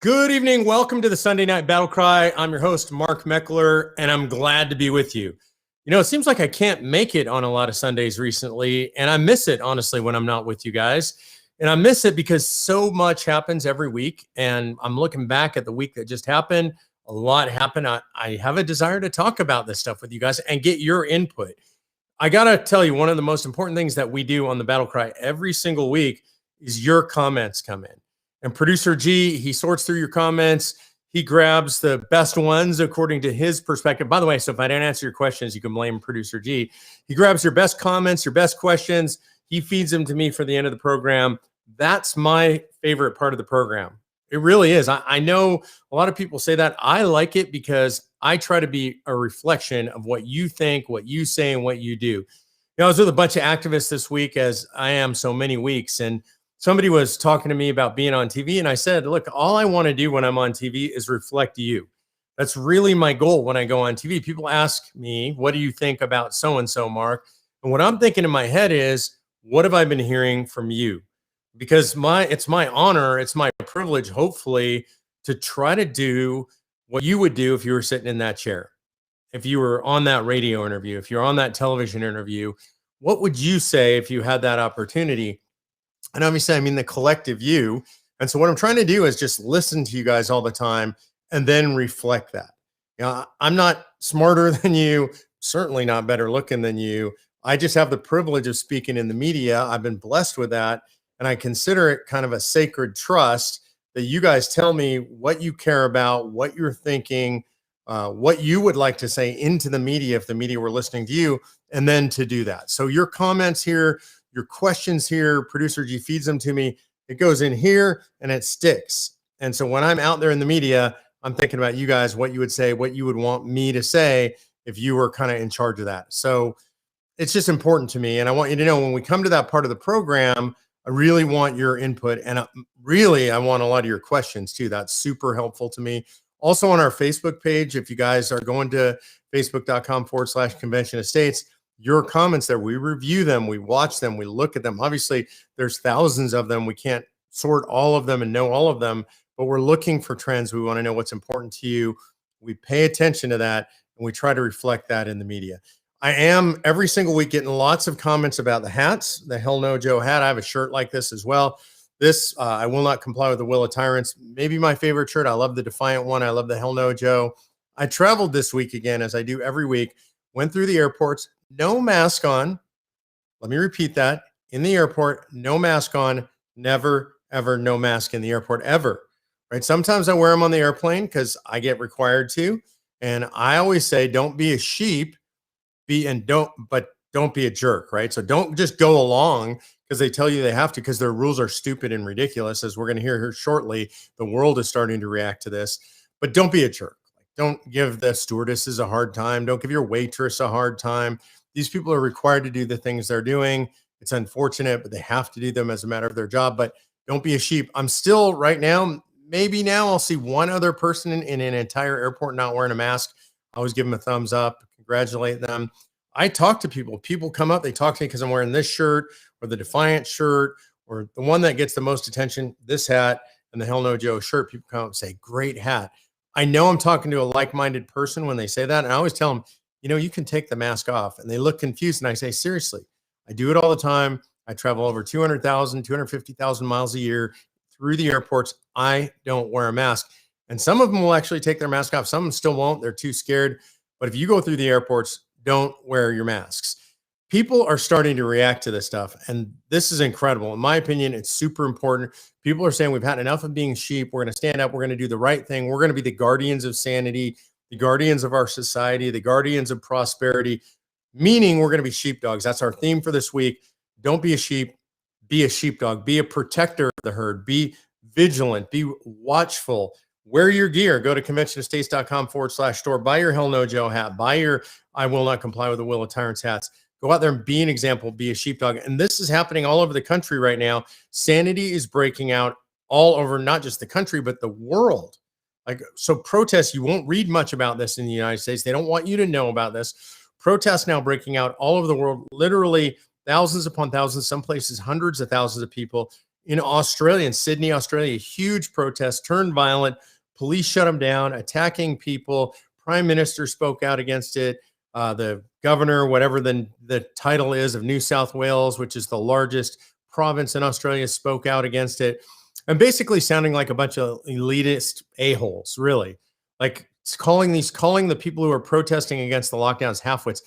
Good evening. Welcome to the Sunday Night BattleCry. I'm your host, Mark Meckler, and I'm glad to be with you. You know, it seems like I can't make it on a lot of Sundays recently, and I miss it, honestly, when I'm not with you guys. And I miss it because so much happens every week, and I'm looking back at the week that just happened. A lot happened. I have a desire to talk about this stuff with you guys and get your input. I got to tell you, one of the most important things that we do on the BattleCry every single week is your comments come in. And Producer G, he sorts through your comments. He grabs the best ones according to his perspective. By the way, so if I didn't answer your questions, you can blame Producer G. He grabs your best comments, your best questions. He feeds them to me for the end of the program. That's my favorite part of the program. It really is. I know a lot of people say that. I like it because I try to be a reflection of what you think, what you say, and what you do. You know, I was with a bunch of activists this week, as I am so many weeks, and somebody was talking to me about being on TV, and I said, look, all I want to do when I'm on TV is reflect you. That's really my goal when I go on TV. People ask me, what do you think about so-and-so, Mark? And what I'm thinking in my head is, what have I been hearing from you? Because it's my honor, it's my privilege, hopefully, to try to do what you would do if you were sitting in that chair, if you were on that radio interview, if you're on that television interview. What would you say if you had that opportunity? And obviously, I mean the collective you. And so what I'm trying to do is just listen to you guys all the time and then reflect that. You know, I'm not smarter than you, certainly not better looking than you. I just have the privilege of speaking in the media. I've been blessed with that. And I consider it kind of a sacred trust that you guys tell me what you care about, what you're thinking, what you would like to say into the media if the media were listening to you, and then to do that. So your comments here, your questions here, Producer G feeds them to me. It goes in here and it sticks. And so when I'm out there in the media, I'm thinking about you guys, what you would say, what you would want me to say if you were kind of in charge of that. So it's just important to me. And I want you to know when we come to that part of the program, I really want your input. And I want a lot of your questions too. That's super helpful to me. Also on our Facebook page, if you guys are going to facebook.com/Convention Estates, your comments there, we review them, we watch them, we look at them. Obviously, there's thousands of them. We can't sort all of them and know all of them, but we're looking for trends. We want to know what's important to you. We pay attention to that, and we try to reflect that in the media. I am every single week getting lots of comments about the hats, the Hell No Joe hat. I have a shirt like this as well. This, I will not comply with the will of tyrants. Maybe my favorite shirt. I love the Defiant one. I love the Hell No Joe. I traveled this week again, as I do every week, went through the airports, no mask on. Let me repeat that. In the airport, no mask on, never, ever, no mask in the airport, ever. Right? Sometimes I wear them on the airplane because I get required to. And I always say, don't be a sheep. Don't be a jerk, right? So don't just go along because they tell you they have to, because their rules are stupid and ridiculous. As we're going to hear here shortly, the world is starting to react to this. But don't be a jerk. Don't give the stewardesses a hard time. Don't give your waitress a hard time. These people are required to do the things they're doing. It's unfortunate, but they have to do them as a matter of their job. But don't be a sheep. I'm still right now, maybe now I'll see one other person in an entire airport not wearing a mask. I always give them a thumbs up, congratulate them. I talk to people. People come up, they talk to me because I'm wearing this shirt or the Defiant shirt or the one that gets the most attention, this hat and the Hell No Joe shirt. People come up and say, great hat. I know I'm talking to a like-minded person when they say that. And I always tell them, you know, you can take the mask off. And they look confused. And I say, seriously, I do it all the time. I travel over 200,000, 250,000 miles a year through the airports. I don't wear a mask. And some of them will actually take their mask off. Some of them still won't. They're too scared. But if you go through the airports, don't wear your masks. People are starting to react to this stuff. And this is incredible. In my opinion, it's super important. People are saying we've had enough of being sheep. We're going to stand up. We're going to do the right thing. We're going to be the guardians of sanity, the guardians of our society, the guardians of prosperity, meaning we're going to be sheepdogs. That's our theme for this week. Don't be a sheep. Be a sheepdog. Be a protector of the herd. Be vigilant. Be watchful. Wear your gear. Go to conventionestates.com/store. Buy your Hell No Joe hat. Buy your I will not comply with the will of tyrants hats. Go out there and be an example. Be a sheepdog. And this is happening all over the country right now. Sanity is breaking out all over, not just the country, but the world. So protests, you won't read much about this in the United States. They don't want you to know about this. Protests now breaking out all over the world, literally thousands upon thousands, some places hundreds of thousands of people In Australia, in Sydney, Australia, huge protests turned violent. Police shut them down, attacking people. Prime Minister spoke out against it. The governor, whatever the title is of New South Wales, which is the largest province in Australia, spoke out against it. And basically sounding like a bunch of elitist a-holes, really. Like calling the people who are protesting against the lockdowns halfwits.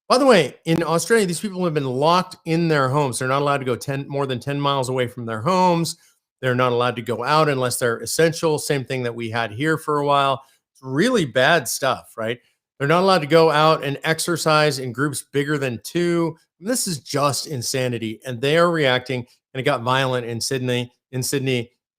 By the way, in Australia, these people have been locked in their homes. They're not allowed to go more than 10 miles away from their homes. They're not allowed to go out unless they're essential. Same thing that we had here for a while. It's really bad stuff, right? They're not allowed to go out and exercise in groups bigger than 2. This is just insanity. And they are reacting, and it got violent in Sydney.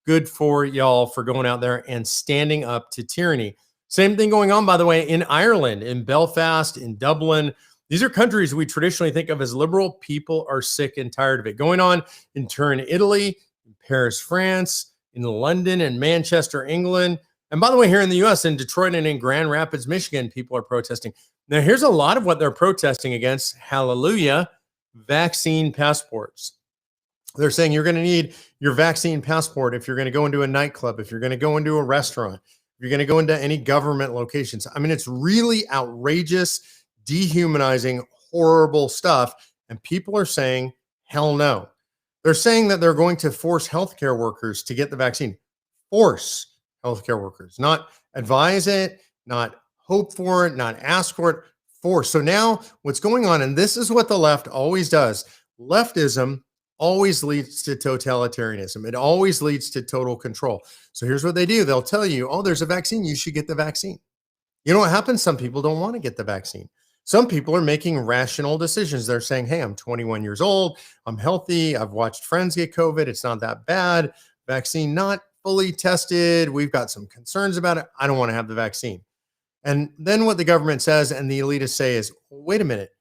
Good for y'all for going out there and standing up to tyranny. Same thing going on, by the way, in Ireland, in Belfast, in Dublin. These are countries we traditionally think of as liberal. People are sick and tired of it. Going on in Turin, Italy, in Paris, France, in London and Manchester, England. And by the way, here in the US, in Detroit and in Grand Rapids, Michigan, people are protesting. Now, here's a lot of what they're protesting against. Hallelujah. Vaccine passports. They're saying you're going to need your vaccine passport if you're going to go into a nightclub, if you're going to go into a restaurant, if you're going to go into any government locations. I mean, it's really outrageous, dehumanizing, horrible stuff. And people are saying, hell no. They're saying that they're going to force healthcare workers to get the vaccine. Force healthcare workers, not advise it, not hope for it, not ask for it, force. So now what's going on, and this is what the left always does. Leftism always leads to totalitarianism. It always leads to total control. So here's what they do. They'll tell you, oh, there's a vaccine. You should get the vaccine. You know what happens? Some people don't want to get the vaccine. Some people are making rational decisions. They're saying, hey, I'm 21 years old. I'm healthy. I've watched friends get COVID. It's not that bad. Vaccine not fully tested. We've got some concerns about it. I don't want to have the vaccine. And then what the government says and the elitists say is, wait a minute.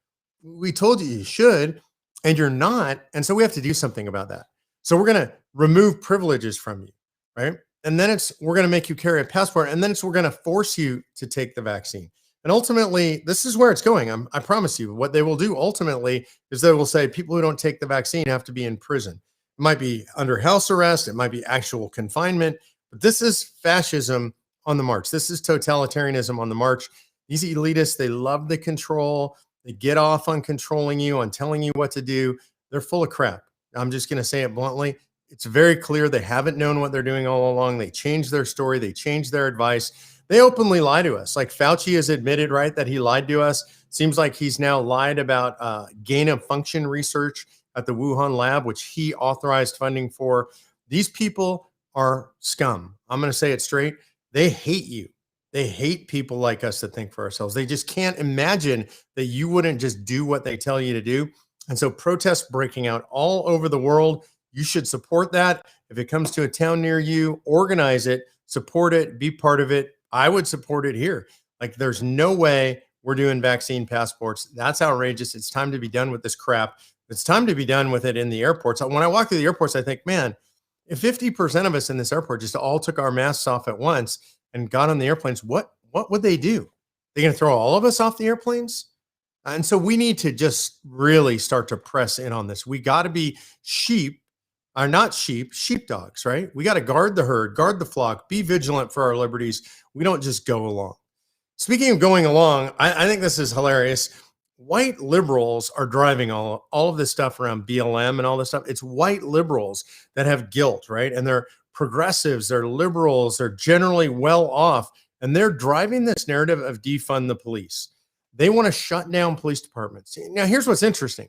We told you should, and you're not. And so we have to do something about that. So we're going to remove privileges from you, right? And then we're going to make you carry a passport. And then we're going to force you to take the vaccine. And ultimately, this is where it's going. I promise you, what they will do ultimately is they will say people who don't take the vaccine have to be in prison. It might be under house arrest. It might be actual confinement. But this is fascism on the march. This is totalitarianism on the march. These elitists, they love the control. They get off on controlling you, on telling you what to do. They're full of crap. I'm just going to say it bluntly. It's very clear they haven't known what they're doing all along. They changed their story. They changed their advice. They openly lie to us. Like Fauci has admitted, right, that he lied to us. Seems like he's now lied about gain of function research at the Wuhan lab, which he authorized funding for. These people are scum. I'm going to say it straight. They hate you. They hate people like us that think for ourselves. They just can't imagine that you wouldn't just do what they tell you to do. And so protests breaking out all over the world. You should support that. If it comes to a town near you, organize it, support it, be part of it. I would support it here. Like, there's no way we're doing vaccine passports. That's outrageous. It's time to be done with this crap. It's time to be done with it in the airports. When I walk through the airports, I think, man, if 50% of us in this airport just all took our masks off at once and got on the airplanes, what would they do? They're going to throw all of us off the airplanes? And so we need to just really start to press in on this. We got to be sheepdogs, right? We got to guard the herd, guard the flock, be vigilant for our liberties. We don't just go along. Speaking of going along, I think this is hilarious. White liberals are driving all of this stuff around BLM and all this stuff. It's white liberals that have guilt, right? And they're progressives, they're liberals, they're generally well off, and they're driving this narrative of defund the police. They want to shut down police departments. Now, here's what's interesting.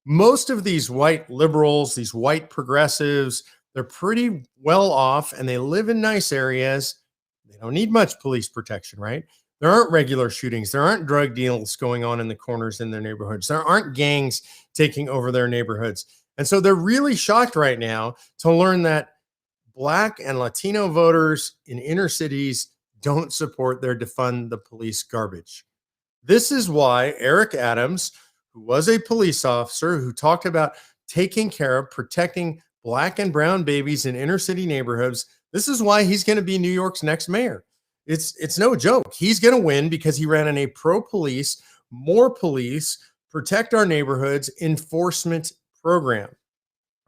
Most of these white liberals, these white progressives, they're pretty well off and they live in nice areas. They don't need much police protection, right? There aren't regular shootings. There aren't drug deals going on in the corners in their neighborhoods. There aren't gangs taking over their neighborhoods. And so they're really shocked right now to learn that Black and Latino voters in inner cities don't support their defund the police garbage. This is why Eric Adams, who was a police officer who talked about taking care of, protecting Black and brown babies in inner city neighborhoods, this is why he's going to be New York's next mayor. It's no joke. He's going to win because he ran in a pro-police, more police, protect our neighborhoods enforcement program,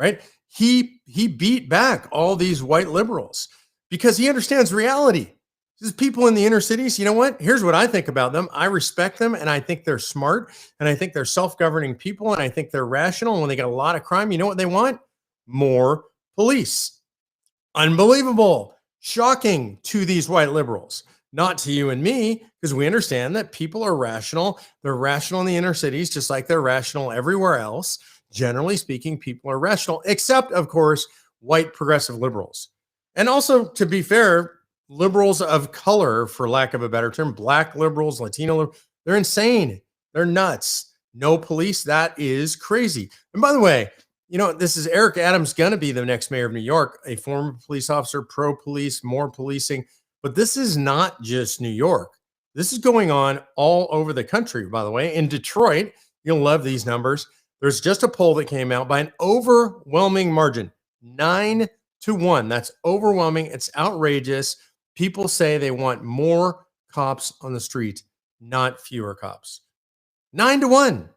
right? he beat back all these white liberals because he understands reality. These people in the inner cities, you know what? Here's what I think about them. I respect them, and I think they're smart, and I think they're self-governing people, and I think they're rational. And when they get a lot of crime, you know what they want? More police. Unbelievable. Shocking to these white liberals. Not to you and me, because we understand that people are rational. They're rational in the inner cities, just like they're rational everywhere else. Generally speaking, people are rational, except, of course, white progressive liberals. And also, to be fair, liberals of color, for lack of a better term, black liberals, Latino, they're insane. They're nuts. No police. That is crazy. And by the way, you know, this is Eric Adams going to be the next mayor of New York, a former police officer, pro-police, more policing. But this is not just New York. This is going on all over the country, by the way. In Detroit, you'll love these numbers. There's just a poll that came out by an overwhelming margin, 9-1. That's overwhelming. It's outrageous. People say they want more cops on the street, not fewer cops. 9-1.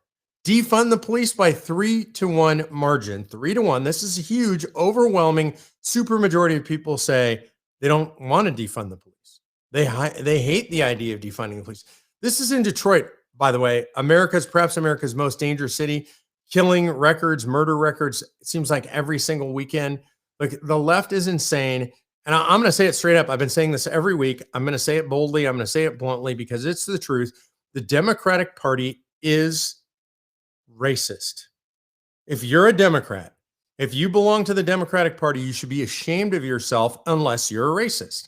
Defund the police by 3-1 margin. 3-1. This is a huge, overwhelming supermajority of people say they don't want to defund the police. They hate the idea of defunding the police. This is in Detroit, by the way. Perhaps America's most dangerous city. Killing records, murder records. It seems like every single weekend. Like, the left is insane. And I'm going to say it straight up. I've been saying this every week. I'm going to say it boldly. I'm going to say it bluntly because it's the truth. The Democratic Party is racist. If you're a Democrat, if you belong to the Democratic Party, you should be ashamed of yourself unless you're a racist.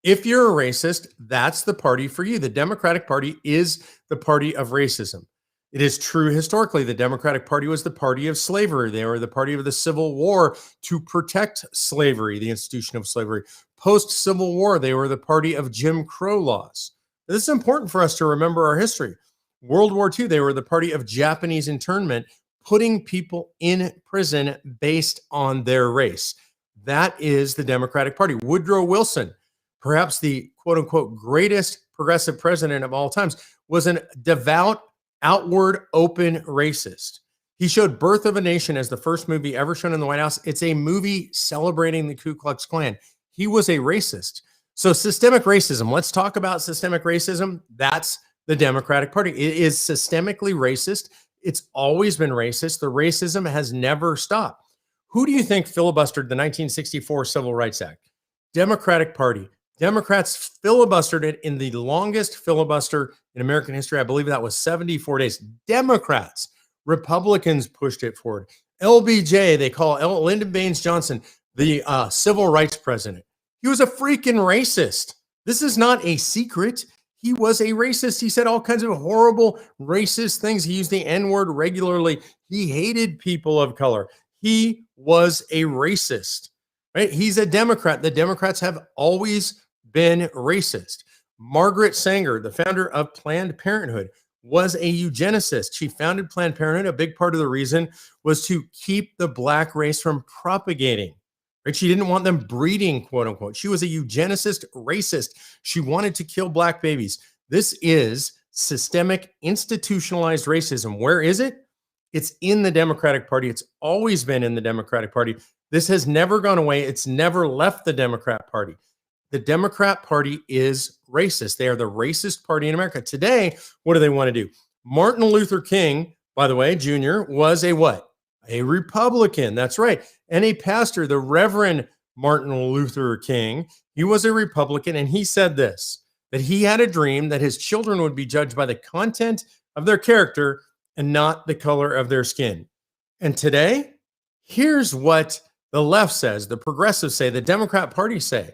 If you're a racist, that's the party for you. The Democratic Party is the party of racism. It is true historically. The Democratic Party was the party of slavery. They were the party of the Civil War to protect slavery, the institution of slavery. Post-Civil War, they were the party of Jim Crow laws. This is important for us to remember our history. World War II, they were the party of Japanese internment, putting people in prison based on their race. That is the Democratic Party. Woodrow Wilson, perhaps the quote-unquote greatest progressive president of all times, was a devout, outward, open racist. He showed Birth of a Nation as the first movie ever shown in the White House. It's a movie celebrating the Ku Klux Klan. He was a racist. So systemic racism, let's talk about systemic racism. That's the Democratic Party. It is systemically racist. It's always been racist. The racism has never stopped. Who do you think filibustered the 1964 Civil Rights Act? Democratic Party. Democrats filibustered it in the longest filibuster in American history. I believe that was 74 days. Democrats. Republicans pushed it forward. LBJ, they call Lyndon Baines Johnson the civil rights president. He was a freaking racist. This is not a secret. He was a racist. He said all kinds of horrible racist things. He used the N-word regularly. He hated people of color. He was a racist, right? He's a Democrat. The Democrats have always been racist. Margaret Sanger, the founder of Planned Parenthood, was a eugenicist. She founded Planned Parenthood. A big part of the reason was to keep the black race from propagating. Right? She didn't want them breeding, quote unquote. She was a eugenicist racist. She wanted to kill black babies. This is systemic, institutionalized racism. Where is it? It's in the Democratic Party. It's always been in the Democratic Party. This has never gone away. It's never left the Democrat Party. The Democrat Party is racist. They are the racist party in America. Today, what do they want to do? Martin Luther King, by the way, Jr., was a what? A Republican. That's right. And a pastor, the Reverend Martin Luther King, he was a Republican, and he said this, that he had a dream that his children would be judged by the content of their character and not the color of their skin. And today, here's what the left says, the progressives say, the Democrat Party say.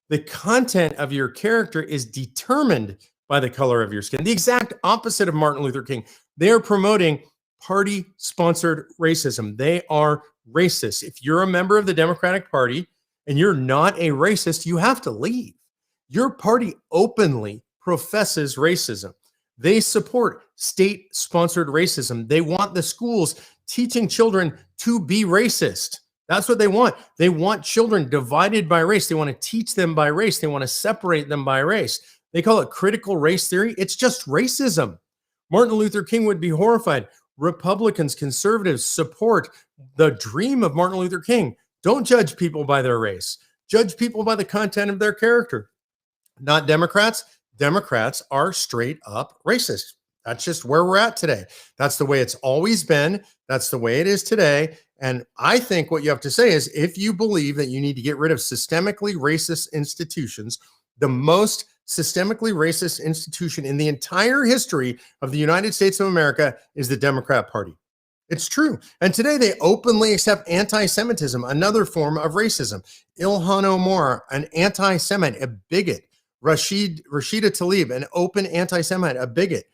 The content of your character is determined by the color of your skin. The exact opposite of Martin Luther King. They are promoting party-sponsored racism. They are racist. If you're a member of the Democratic Party and you're not a racist, you have to leave. Your party openly professes racism. They support state-sponsored racism. They want the schools teaching children to be racist. That's what they want. They want children divided by race. They want to teach them by race. They want to separate them by race. They call it critical race theory. It's just racism. Martin Luther King would be horrified. Republicans, conservatives support the dream of Martin Luther King. Don't judge people by their race. Judge people by the content of their character. Not Democrats. Democrats are straight up racist. That's just where we're at today. That's the way it's always been. That's the way it is today. And I think what you have to say is if you believe that you need to get rid of systemically racist institutions, the most systemically racist institution in the entire history of the United States of America is the Democrat Party. It's true. And today they openly accept anti-Semitism, another form of racism. Ilhan Omar, an anti-Semite, a bigot. Rashida Tlaib, an open anti-Semite, a bigot.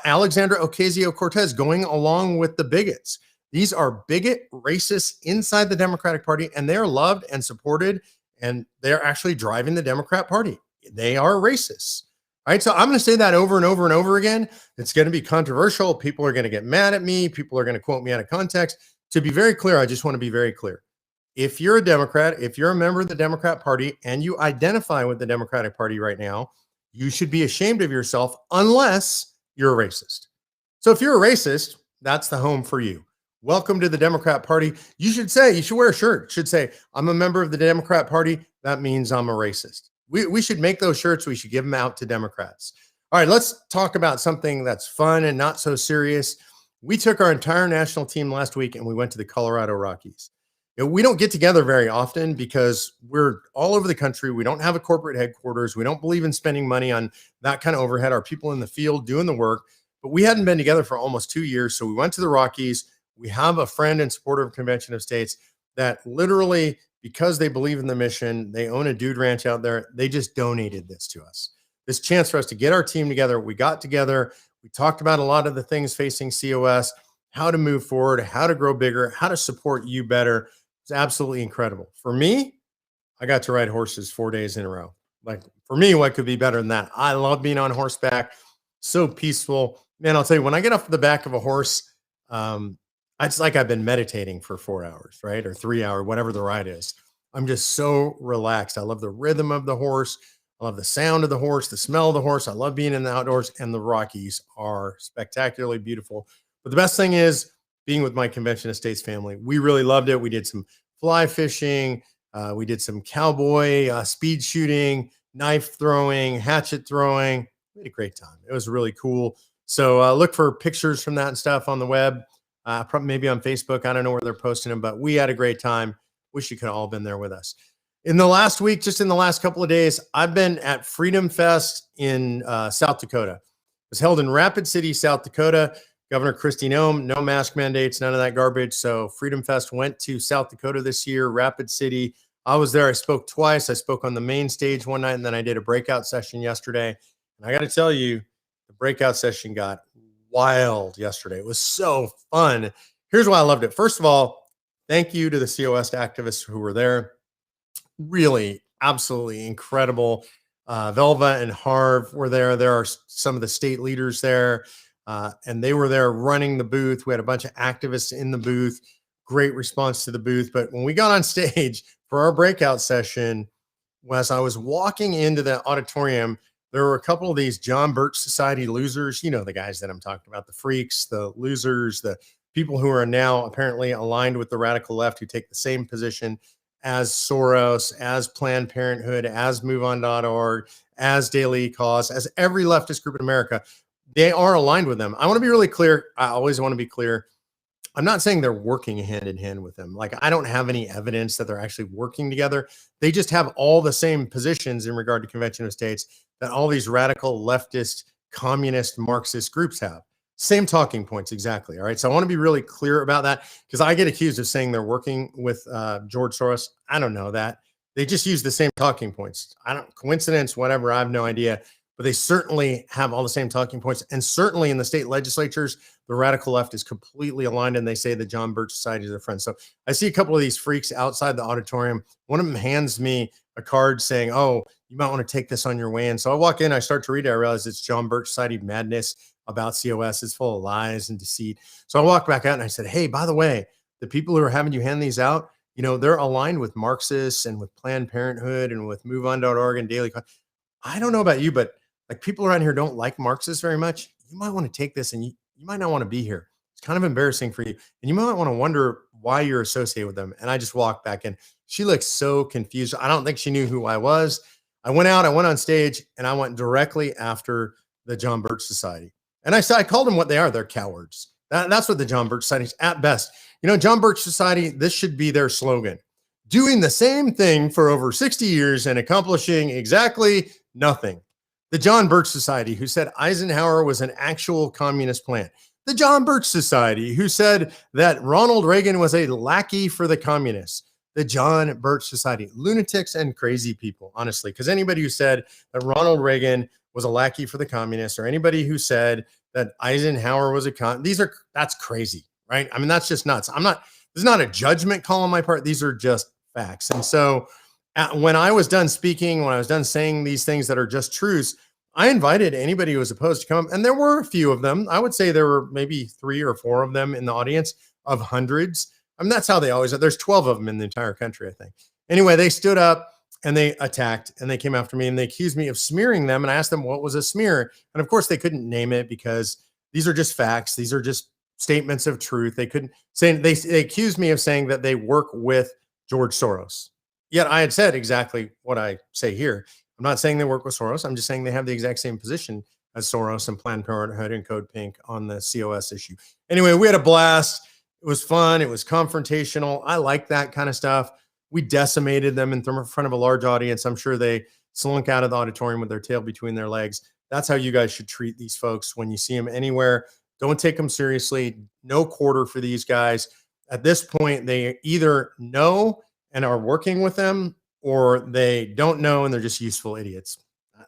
Alexandra Ocasio-Cortez going along with the bigots. These are bigot racists inside the Democratic Party, and they are loved and supported, and they're actually driving the Democrat Party. They are racists. All right, so I'm going to say that over and over and over again. It's going to be controversial. People are going to get mad at me. People are going to quote me out of context. To be very clear, I just want to be very clear. If you're a Democrat, if you're a member of the Democrat Party, and you identify with the Democratic Party right now, you should be ashamed of yourself unless you're a racist. So if you're a racist, that's the home for you. Welcome to the Democrat Party. You should wear a shirt. It should say, I'm a member of the Democrat Party. That means I'm a racist. We should make those shirts. We should give them out to Democrats. All right, let's talk about something that's fun and not so serious. We took our entire national team last week and we went to the Colorado Rockies. We don't get together very often because we're all over the country. We don't have a corporate headquarters. We don't believe in spending money on that kind of overhead. Our people in the field doing the work, but we hadn't been together for almost 2 years. So we went to the Rockies. We have a friend and supporter of Convention of States that literally, because they believe in the mission, they own a dude ranch out there. They just donated this to us. This chance for us to get our team together. We got together. We talked about a lot of the things facing COS, how to move forward, how to grow bigger, how to support you better. It's absolutely incredible. For me, I got to ride horses 4 days in a row. Like, for me, what could be better than that? I love being on horseback. So peaceful. Man, I'll tell you, when I get off the back of a horse, it's like I've been meditating for 4 hours, right? Or 3 hours, whatever the ride is. I'm just so relaxed. I love the rhythm of the horse. I love the sound of the horse, the smell of the horse. I love being in the outdoors, and the Rockies are spectacularly beautiful. But the best thing is being with my Convention of States family. We really loved it. We did some fly fishing. We did some cowboy speed shooting, knife throwing, hatchet throwing. We had a great time. It was really cool. So look for pictures from that and stuff on the web. Probably maybe on Facebook. I don't know where they're posting them, but we had a great time. Wish you could have all been there with us. In the last week, just in the last couple of days, I've been at Freedom Fest in South Dakota. It was held in Rapid City, South Dakota. Governor Kristi Noem, no mask mandates, none of that garbage. So Freedom Fest went to South Dakota this year, Rapid City. I was there. I spoke twice. I spoke on the main stage one night, and then I did a breakout session yesterday. And I got to tell you, the breakout session got wild yesterday. It was so fun. Here's why I loved it. First of all, thank you to the COS activists who were there. Really, absolutely incredible. Velva and Harv were there. There are some of the state leaders there, and they were there running the booth. We had a bunch of activists in the booth. Great response to the booth. But when we got on stage for our breakout session, as I was walking into the auditorium, there were a couple of these John Birch Society losers. You know, the guys that I'm talking about, the freaks, the losers, the people who are now apparently aligned with the radical left, who take the same position as Soros, as Planned Parenthood, as MoveOn.org, as Daily Cause, as every leftist group in America. They are aligned with them. I want to be really clear. I always want to be clear. I'm not saying they're working hand in hand with them. Like, I don't have any evidence that they're actually working together. They just have all the same positions in regard to Convention of States that all these radical leftist, communist, Marxist groups have. Same talking points, exactly. All right. So I want to be really clear about that, because I get accused of saying they're working with George Soros. I don't know that. They just use the same talking points. Coincidence, whatever. I have no idea. But they certainly have all the same talking points. And certainly in the state legislatures, the radical left is completely aligned, and they say the John Birch Society is their friend. So I see a couple of these freaks outside the auditorium. One of them hands me a card saying, oh, you might want to take this on your way in. So I walk in, I start to read it. I realize it's John Birch Society madness about COS. It's full of lies and deceit. So I walked back out and I said, hey, by the way, the people who are having you hand these out, you know, they're aligned with Marxists and with Planned Parenthood and with MoveOn.org and Daily Cause. I don't know about you, but like, people around here don't like Marxists very much. You might want to take this, and you might not want to be here. It's kind of embarrassing for you. And you might want to wonder why you're associated with them. And I just walked back in. She looked so confused. I don't think she knew who I was. I went out, I went on stage, and I went directly after the John Birch Society. And I called them what they are. They're cowards. That's what the John Birch Society is at best. You know, John Birch Society, this should be their slogan. Doing the same thing for over 60 years and accomplishing exactly nothing. The John Birch Society, who said Eisenhower was an actual communist plant. The John Birch Society, who said that Ronald Reagan was a lackey for the communists. The John Birch Society, lunatics and crazy people, honestly, because anybody who said that Ronald Reagan was a lackey for the communists, or anybody who said that Eisenhower was that's crazy, right? I mean, that's just nuts. This is not a judgment call on my part. These are just facts. And so when I was done speaking, when I was done saying these things that are just truths, I invited anybody who was opposed to come, and there were a few of them. I would say there were maybe 3 or 4 of them in the audience of hundreds. I mean, that's how they always are. There's 12 of them in the entire country, I think. Anyway, they stood up and they attacked and they came after me and they accused me of smearing them. And I asked them what was a smear. And of course, they couldn't name it because these are just facts. These are just statements of truth. They couldn't say, they accused me of saying that they work with George Soros. Yet I had said exactly what I say here. I'm not saying they work with Soros. I'm just saying they have the exact same position as Soros and Planned Parenthood and Code Pink on the COS issue. Anyway, we had a blast. It was fun. It was confrontational. I like that kind of stuff. We decimated them in front of a large audience. I'm sure they slunk out of the auditorium with their tail between their legs. That's how you guys should treat these folks when you see them anywhere. Don't take them seriously. No quarter for these guys. At this point, they either know and are working with them, or they don't know and they're just useful idiots.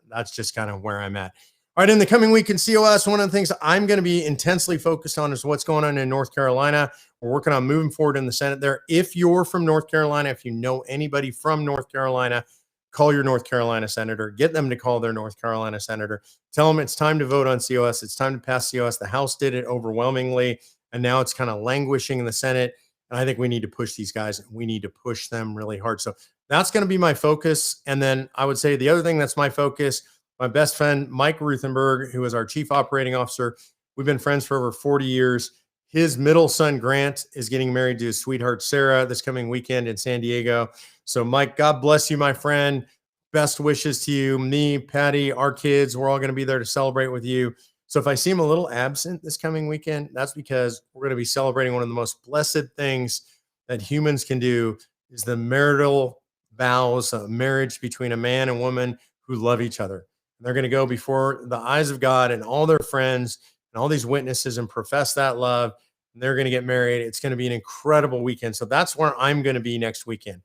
That's just kind of where I'm at. All right, in the coming week in COS, one of the things I'm going to be intensely focused on is what's going on in North Carolina. We're working on moving forward in the Senate there. If you're from North Carolina, if you know anybody from North Carolina, call your North Carolina senator. Get them to call their North Carolina senator. Tell them it's time to vote on COS. It's time to pass COS. The House did it overwhelmingly, and now it's kind of languishing in the Senate. And I think we need to push these guys. We need to push them really hard. So that's going to be my focus. And then I would say the other thing that's my focus, my best friend, Mike Ruthenberg, who is our chief operating officer. We've been friends for over 40 years. His middle son, Grant, is getting married to his sweetheart, Sarah, this coming weekend in San Diego. So, Mike, God bless you, my friend. Best wishes to you. Me, Patty, our kids, we're all going to be there to celebrate with you. So if I seem a little absent this coming weekend, that's because we're going to be celebrating one of the most blessed things that humans can do is the marital vows of marriage between a man and woman who love each other. And they're going to go before the eyes of God and all their friends and all these witnesses and profess that love. And they're going to get married. It's going to be an incredible weekend. So that's where I'm going to be next weekend.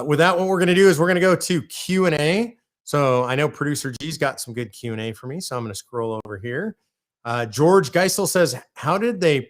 With that, what we're going to do is we're going to go to Q&A. So I know producer G's got some good Q&A for me. So I'm going to scroll over here. George Geisel says, how did they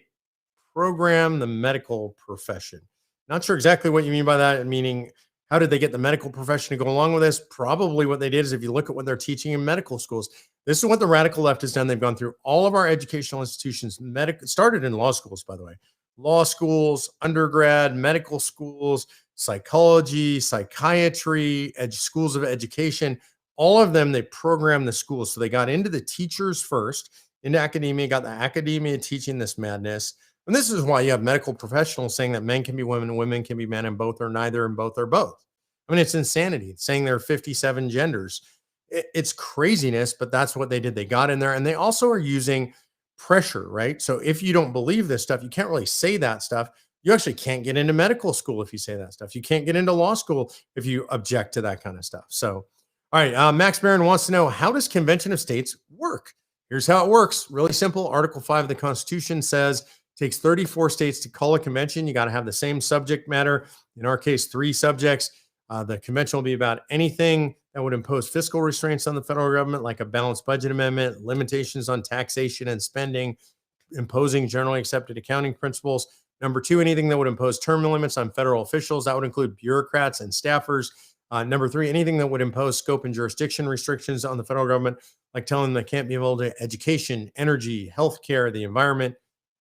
program the medical profession? Not sure exactly what you mean by that, meaning how did they get the medical profession to go along with this? Probably what they did is if you look at what they're teaching in medical schools, this is what the radical left has done. They've gone through all of our educational institutions, started in law schools, by the way, law schools, undergrad, medical schools, psychology, psychiatry, schools of education, all of them, they programmed the schools. So they got into the teachers first, into academia, got the academia teaching this madness. And this is why you have medical professionals saying that men can be women, women can be men, and both are neither, and both are both. I mean, it's insanity. It's saying there are 57 genders. It's craziness, but that's what they did. They got in there, and they also are using pressure, right? So if you don't believe this stuff, you can't really say that stuff. You actually can't get into medical school if you say that stuff. You can't get into law school if you object to that kind of stuff. So, all right, Max Barron wants to know, how does Convention of States work? Here's how it works. Really simple. Article 5 of the Constitution says it takes 34 states to call a convention. You got to have the same subject matter. In our case, 3 subjects. The convention will be about anything that would impose fiscal restraints on the federal government, like a balanced budget amendment, limitations on taxation and spending, imposing generally accepted accounting principles. Number 2, anything that would impose term limits on federal officials. That would include bureaucrats and staffers. Number 3, anything that would impose scope and jurisdiction restrictions on the federal government, like telling them they can't be involved in education, energy, healthcare, the environment,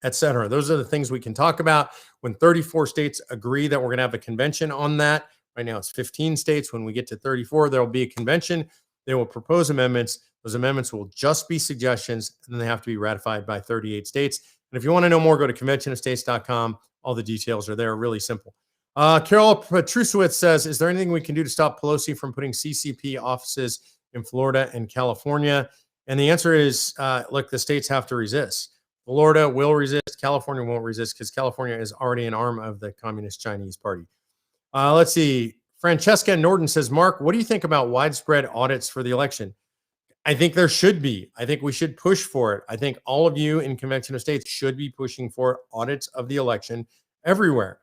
etc. Those are the things we can talk about. When 34 states agree that we're going to have a convention on that, right now it's 15 states. When we get to 34, there will be a convention. They will propose amendments. Those amendments will just be suggestions, and then they have to be ratified by 38 states. But if you want to know more, go to conventionofstates.com. All the details are there. Really simple. Carol Petrusowitz says, is there anything we can do to stop Pelosi from putting CCP offices in Florida and California? And the answer is, look, the states have to resist. Florida will resist. California won't resist because California is already an arm of the Communist Chinese Party. Let's see. Francesca Norton says, Mark, what do you think about widespread audits for the election? I think there should be. I think we should push for it. I think all of you in Convention of States should be pushing for audits of the election everywhere.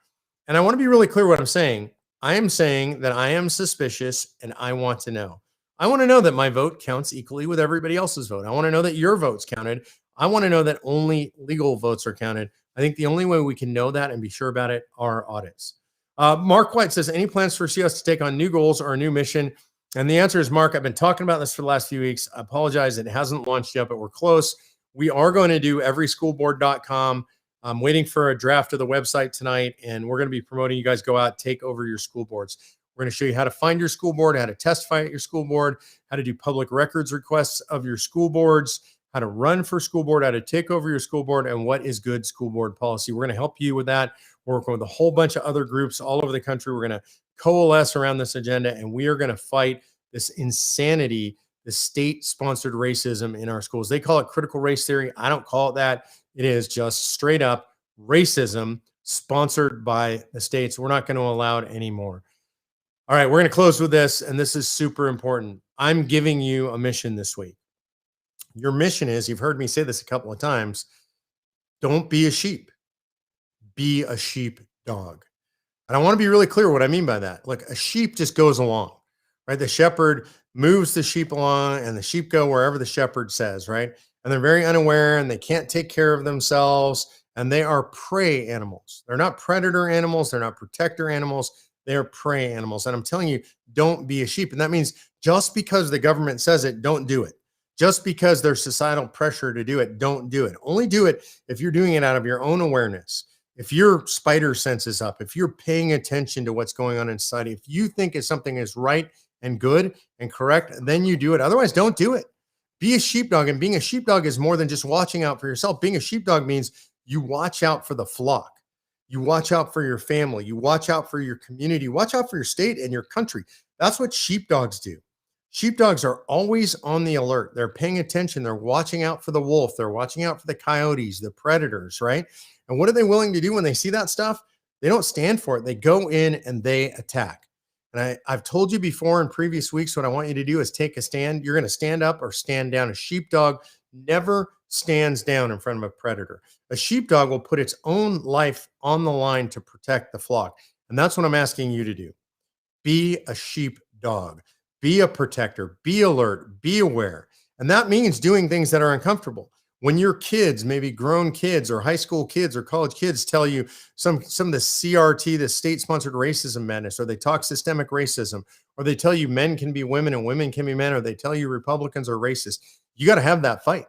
And I want to be really clear what I'm saying. I am saying that I am suspicious and I want to know. I want to know that my vote counts equally with everybody else's vote. I want to know that your vote's counted. I want to know that only legal votes are counted. I think the only way we can know that and be sure about it are audits. Mark White says, any plans for COS to take on new goals or a new mission? And the answer is, Mark, I've been talking about this for the last few weeks. I apologize. It hasn't launched yet, but we're close. We are going to do everyschoolboard.com. I'm waiting for a draft of the website tonight, and we're going to be promoting you guys go out, take over your school boards. We're going to show you how to find your school board, how to testify at your school board, how to do public records requests of your school boards, how to run for school board, how to take over your school board, and what is good school board policy. We're going to help you with that. We're working with a whole bunch of other groups all over the country. We're going to coalesce around this agenda, and we are going to fight this insanity, the state-sponsored racism in our schools. They call it critical race theory. I don't call it that. It is just straight up racism sponsored by the states. We're not going to allow it anymore. All right, we're going to close with this, and this is super important. I'm giving you a mission this week. Your mission is, you've heard me say this a couple of times, don't be a sheep. Be a sheepdog. And I want to be really clear what I mean by that. Look, a sheep just goes along, right? The shepherd moves the sheep along, and the sheep go wherever the shepherd says, right? And they're very unaware, and they can't take care of themselves, and they are prey animals. They're not predator animals. They're not protector animals. They're prey animals. And I'm telling you, don't be a sheep. And that means just because the government says it, don't do it. Just because there's societal pressure to do it, don't do it. Only do it if you're doing it out of your own awareness. If your spider sense is up, if you're paying attention to what's going on in society, if you think it's something is right and good and correct, then you do it. Otherwise, don't do it. Be a sheepdog. And being a sheepdog is more than just watching out for yourself. Being a sheepdog means you watch out for the flock. You watch out for your family. You watch out for your community. Watch out for your state and your country. That's what sheepdogs do. Sheepdogs are always on the alert. They're paying attention. They're watching out for the wolf. They're watching out for the coyotes, the predators, right? And what are they willing to do when they see that stuff? They don't stand for it. They go in and they attack. And I've told you before in previous weeks, what I want you to do is take a stand. You're going to stand up or stand down. A sheepdog never stands down in front of a predator. A sheepdog will put its own life on the line to protect the flock. And that's what I'm asking you to do. Be a sheepdog. Be a protector. Be alert. Be aware. And that means doing things that are uncomfortable. When your kids, maybe grown kids or high school kids or college kids, tell you some of the CRT, the state-sponsored racism madness, or they talk systemic racism, or they tell you men can be women and women can be men, or they tell you Republicans are racist, you got to have that fight.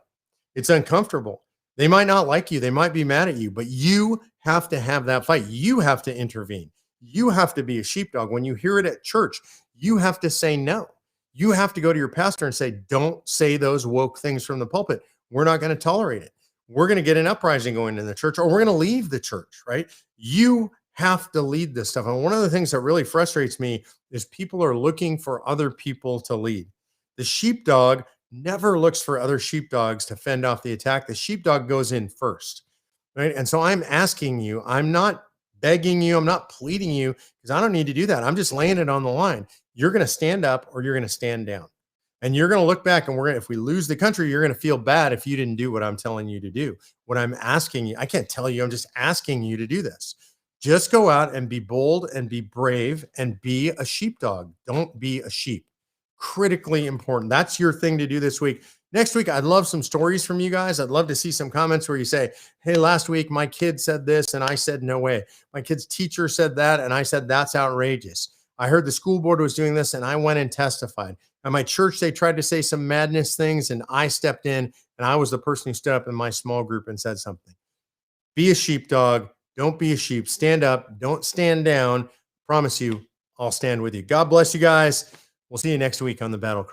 It's uncomfortable. They might not like you. They might be mad at you, but you have to have that fight. You have to intervene. You have to be a sheepdog. When you hear it at church, you have to say no. You have to go to your pastor and say, don't say those woke things from the pulpit. We're not going to tolerate it. We're going to get an uprising going in the church, or we're going to leave the church, right? You have to lead this stuff. And one of the things that really frustrates me is people are looking for other people to lead. The sheepdog never looks for other sheepdogs to fend off the attack. The sheepdog goes in first, right? And so I'm asking you, I'm not begging you, I'm not pleading you, because I don't need to do that. I'm just laying it on the line. You're going to stand up or you're going to stand down. And you're going to look back, and if we lose the country, you're going to feel bad if you didn't do what I'm telling you to do. What I'm asking you, I can't tell you, I'm just asking you to do this. Just go out and be bold and be brave and be a sheepdog. Don't be a sheep. Critically important. That's your thing to do this week. Next week, I'd love some stories from you guys. I'd love to see some comments where you say, hey, last week my kid said this and I said, no way. My kid's teacher said that and I said, that's outrageous. I heard the school board was doing this and I went and testified. At my church, they tried to say some madness things and I stepped in, and I was the person who stood up in my small group and said something. Be a sheepdog. Don't be a sheep. Stand up. Don't stand down. Promise you, I'll stand with you. God bless you guys. We'll see you next week on the BattleCry.